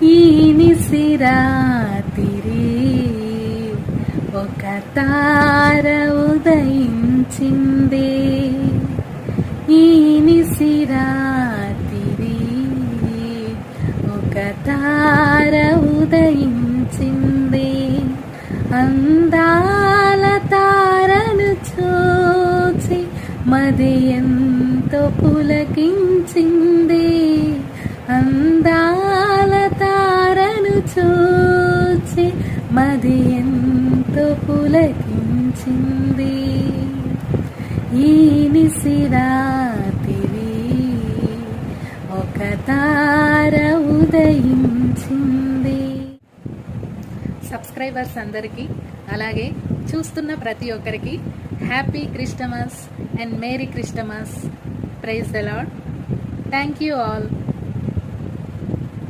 ఈ నిశిరాతిరి ఒక తార ఉదయించింది. ఈ నిశిరాతిరి ఒక తార ఉదయించింది. అందాల తారను చూచి మది ఎంతో పులకించింది. అందాల తారను చూచి మది ఎంతో పులకించింది. ఈ నిశిరాతిరి ఒక తార ఉదయించింది. సబ్స్క్రైబర్స్ అందరికీ, అలాగే చూస్తున్న ప్రతి ఒక్కరికి happy Christmas and merry Christmas. Praise the lord. Thank you all.